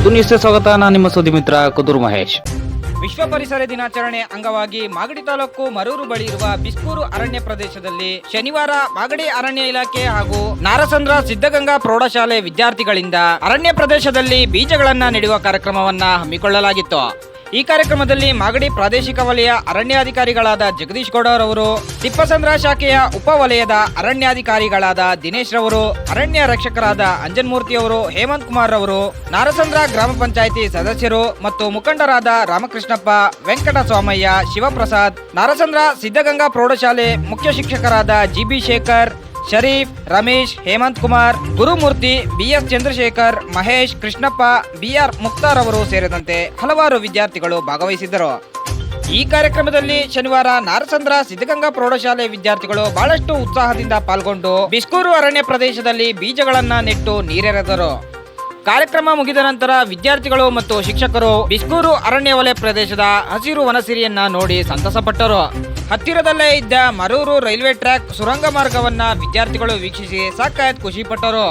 ಕುದೂರು ನ್ಯೂಸ್ಗೆ ಸ್ವಾಗತ. ನಾನು ನಿಮ್ಮ ಸುದ್ದಿ ಮಿತ್ರ ಕುದೂರು ಮಹೇಶ್. ವಿಶ್ವ ಪರಿಸರ ದಿನಾಚರಣೆ ಅಂಗವಾಗಿ ಮಾಗಡಿ ತಾಲೂಕು ಮರೂರು ಬಳಿ ಇರುವ ಬಿಸ್ಕೂರು ಅರಣ್ಯ ಪ್ರದೇಶದಲ್ಲಿ ಶನಿವಾರ ಮಾಗಡಿ ಅರಣ್ಯ ಇಲಾಖೆ ಹಾಗೂ ನಾರಸಂದ್ರ ಸಿದ್ಧಗಂಗಾ ಪ್ರೌಢಶಾಲೆ ವಿದ್ಯಾರ್ಥಿಗಳಿಂದ ಅರಣ್ಯ ಪ್ರದೇಶದಲ್ಲಿ ಬೀಜಗಳನ್ನ ನೆಡುವ ಕಾರ್ಯಕ್ರಮವನ್ನ ಹಮ್ಮಿಕೊಳ್ಳಲಾಗಿತ್ತು. ಈ ಕಾರ್ಯಕ್ರಮದಲ್ಲಿ ಮಾಗಡಿ ಪ್ರಾದೇಶಿಕ ವಲಯ ಅರಣ್ಯಾಧಿಕಾರಿಗಳಾದ ಜಗದೀಶ್ ಗೌಡರವರು, ತಿಪ್ಪಸಂದ್ರ ಶಾಖೆಯ ಉಪ ವಲಯದ ಅರಣ್ಯಾಧಿಕಾರಿಗಳಾದ ದಿನೇಶ್ ರವರು, ಅರಣ್ಯ ರಕ್ಷಕರಾದ ಅಂಜನ್ಮೂರ್ತಿ ಅವರು, ಹೇಮಂತ್ ಕುಮಾರ್ ಅವರು, ನಾರಸಂದ್ರ ಗ್ರಾಮ ಪಂಚಾಯಿತಿ ಸದಸ್ಯರು ಮತ್ತು ಮುಖಂಡರಾದ ರಾಮಕೃಷ್ಣಪ್ಪ, ವೆಂಕಟಸ್ವಾಮಯ್ಯ, ಶಿವಪ್ರಸಾದ್, ನಾರಸಂದ್ರ ಸಿದ್ಧಗಂಗಾ ಪ್ರೌಢಶಾಲೆ ಮುಖ್ಯ ಶಿಕ್ಷಕರಾದ GB Shekhar, Sharif, Ramesh, Hemanth Kumar, Gurumurthy, BS Chandrashekar, Mahesh, Krishnappa, BR Muktar ಅವರು ಸೇರಿದಂತೆ ಹಲವಾರು ವಿದ್ಯಾರ್ಥಿಗಳು ಭಾಗವಹಿಸಿದ್ದರು. ಈ ಕಾರ್ಯಕ್ರಮದಲ್ಲಿ ಶನಿವಾರ ನಾರಸಂದ್ರ ಸಿದ್ಧಗಂಗಾ ಪ್ರೌಢಶಾಲೆ ವಿದ್ಯಾರ್ಥಿಗಳು ಬಹಳಷ್ಟು ಉತ್ಸಾಹದಿಂದ ಪಾಲ್ಗೊಂಡು ಬಿಸ್ಕೂರು ಅರಣ್ಯ ಪ್ರದೇಶದಲ್ಲಿ ಬೀಜಗಳನ್ನ ನೆಟ್ಟು ನೀರೆರೆದರು. ಕಾರ್ಯಕ್ರಮ ಮುಗಿದ ನಂತರ ವಿದ್ಯಾರ್ಥಿಗಳು ಮತ್ತು ಶಿಕ್ಷಕರು ಬಿಸ್ಕೂರು ಅರಣ್ಯ ವಲಯ ಪ್ರದೇಶದ ಹಸಿರು ವನಸಿರಿಯನ್ನ ನೋಡಿ ಸಂತಸಪಟ್ಟರು. ಹತ್ತಿರದಲ್ಲೇ ಇದ್ದ ಮರೂರು ರೈಲ್ವೆ ಟ್ರ್ಯಾಕ್ ಸುರಂಗ ಮಾರ್ಗವನ್ನ ವಿದ್ಯಾರ್ಥಿಗಳು ವೀಕ್ಷಿಸಿ ಸಾಕಾಯತ್ ಖುಷಿಪಟ್ಟರು.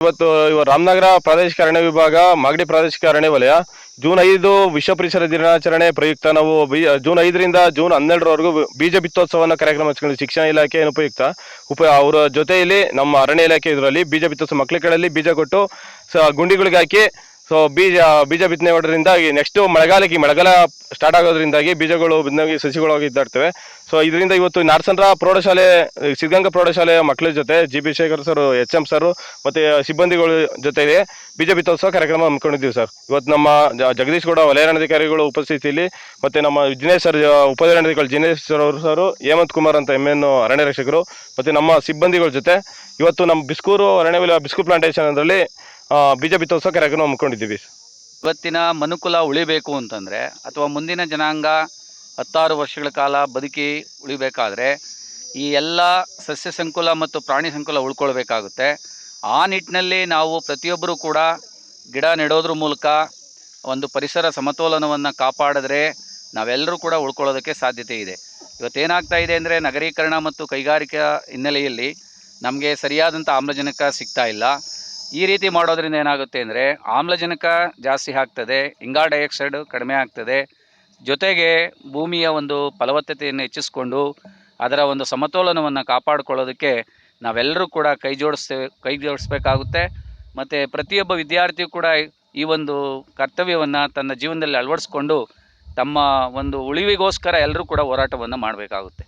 ಇವತ್ತು ರಾಮನಗರ ಪ್ರಾದೇಶಿಕ ಅರಣ್ಯ ವಿಭಾಗ ಮಾಗಡಿ ಪ್ರಾದೇಶಿಕ ಅರಣ್ಯ ವಲಯ ಜೂನ್ 5 ವಿಶ್ವ ಪರಿಸರ ದಿನಾಚರಣೆ ಪ್ರಯುಕ್ತ ನಾವು ಜೂನ್ 5ರಿಂದ ಜೂನ್ 12ರವರೆಗೂ ಬೀಜ ಬಿತ್ತೋತ್ಸವನ ಕಾರ್ಯಕ್ರಮ ಹಚ್ಕೊಂಡು ಶಿಕ್ಷಣ ಇಲಾಖೆ ಉಪಯುಕ್ತ ಅವರ ಜೊತೆಯಲ್ಲಿ ನಮ್ಮ ಅರಣ್ಯ ಇಲಾಖೆ ಇದರಲ್ಲಿ ಬೀಜ ಬಿತ್ತೋತ್ಸವ ಮಕ್ಕಳುಗಳಲ್ಲಿ ಬೀಜ ಕೊಟ್ಟು ಗುಂಡಿಗಳಿಗೆ ಹಾಕಿ ಬೀಜ ಬಿತ್ತನೆ ಮಾಡೋದ್ರಿಂದ ನೆಕ್ಸ್ಟ್ ಮಳೆಗಾಲ ಸ್ಟಾರ್ಟ್ ಆಗೋದ್ರಿಂದಾಗಿ ಬೀಜಗಳು ಬಿದ್ದಾಗಿ ಸಸಿಗಳು ಇದ್ದಾಡ್ತವೆ. ಇದರಿಂದ ಇವತ್ತು ನಾರಸಂದ್ರ ಪ್ರೌಢಶಾಲೆ ಸಿದ್ಧಗಂಗಾ ಪ್ರೌಢಶಾಲೆಯ ಮಕ್ಕಳ ಜೊತೆ GB Shekhar sir, HM sir ಮತ್ತೆ ಸಿಬ್ಬಂದಿಗಳ ಜೊತೆಗೆ ಬೀಜ ಬಿತ್ತೋತ್ಸವ ಕಾರ್ಯಕ್ರಮ ಹಮ್ಮಿಕೊಂಡಿದ್ದೀವಿ ಸರ್. ಇವತ್ತು ನಮ್ಮ ಜಗದೀಶ್ ಗೌಡ ವಲಯ ಅರಣ್ಯಾಧಿಕಾರಿಗಳು ಉಪಸ್ಥಿತಿಯಲ್ಲಿ ಮತ್ತೆ ನಮ್ಮ ದಿನೇಶ್ ಸರ್ ಉಪಅರಣ್ಯಾಧಿಕಾರಿ ದಿನೇಶ್ ಸರ್, ಹೇಮಂತ್ ಕುಮಾರ್ ಅಂತ MN ಅರಣ್ಯ ರಕ್ಷಕರು ಮತ್ತೆ ನಮ್ಮ ಸಿಬ್ಬಂದಿಗಳ ಜೊತೆ ಇವತ್ತು ನಮ್ಮ ಬಿಸ್ಕೂರು ಅರಣ್ಯ ಬಿಸ್ಕೂರು ಪ್ಲಾಂಟೇಶನ್ ಅದರಲ್ಲಿ ಬೀಜ ಬಿತ್ತೋತ್ಸವ ಕಾರ್ಯಕ್ರಮ ಹಮ್ಮಿಕೊಂಡಿದ್ದೀವಿ. ಇವತ್ತಿನ ಮನುಕುಲ ಉಳಿಬೇಕು ಅಂತಂದರೆ ಅಥವಾ ಮುಂದಿನ ಜನಾಂಗ 16 ವರ್ಷಗಳ ಕಾಲ ಬದುಕಿ ಉಳಿಬೇಕಾದ್ರೆ ಈ ಎಲ್ಲ ಸಸ್ಯ ಸಂಕುಲ ಮತ್ತು ಪ್ರಾಣಿ ಸಂಕುಲ ಉಳ್ಕೊಳ್ಬೇಕಾಗುತ್ತೆ. ಆ ನಿಟ್ಟಿನಲ್ಲಿ ನಾವು ಪ್ರತಿಯೊಬ್ಬರೂ ಕೂಡ ಗಿಡ ನೆಡೋದ್ರ ಮೂಲಕ ಒಂದು ಪರಿಸರ ಸಮತೋಲನವನ್ನು ಕಾಪಾಡಿದ್ರೆ ನಾವೆಲ್ಲರೂ ಕೂಡ ಉಳ್ಕೊಳ್ಳೋದಕ್ಕೆ ಸಾಧ್ಯತೆ ಇದೆ. ಇವತ್ತೇನಾಗ್ತಾ ಇದೆ ಅಂದರೆ ನಗರೀಕರಣ ಮತ್ತು ಕೈಗಾರಿಕಾ ಹಿನ್ನೆಲೆಯಲ್ಲಿ ನಮಗೆ ಸರಿಯಾದಂಥ ಆಮ್ಲಜನಕ ಸಿಗ್ತಾ ಇಲ್ಲ. ಈ ರೀತಿ ಮಾಡೋದ್ರಿಂದ ಏನಾಗುತ್ತೆ ಅಂದರೆ ಆಮ್ಲಜನಕ ಜಾಸ್ತಿ ಆಗ್ತದೆ, ಇಂಗಾಲ ಡೈಆಕ್ಸೈಡ್ ಕಡಿಮೆ ಆಗ್ತದೆ, ಜೊತೆಗೆ ಭೂಮಿಯ ಒಂದು ಫಲವತ್ತತೆಯನ್ನು ಹೆಚ್ಚಿಸ್ಕೊಂಡು ಅದರ ಒಂದು ಸಮತೋಲನವನ್ನು ಕಾಪಾಡಿಕೊಳ್ಳೋದಕ್ಕೆ ನಾವೆಲ್ಲರೂ ಕೂಡ ಕೈ ಜೋಡಿಸ್ಬೇಕಾಗುತ್ತೆ. ಮತ್ತು ಪ್ರತಿಯೊಬ್ಬ ವಿದ್ಯಾರ್ಥಿಯು ಕೂಡ ಈ ಒಂದು ಕರ್ತವ್ಯವನ್ನು ತನ್ನ ಜೀವನದಲ್ಲಿ ಅಳವಡಿಸ್ಕೊಂಡು ತಮ್ಮ ಒಂದು ಉಳಿವಿಗೋಸ್ಕರ ಎಲ್ಲರೂ ಕೂಡ ಹೋರಾಟವನ್ನು ಮಾಡಬೇಕಾಗುತ್ತೆ.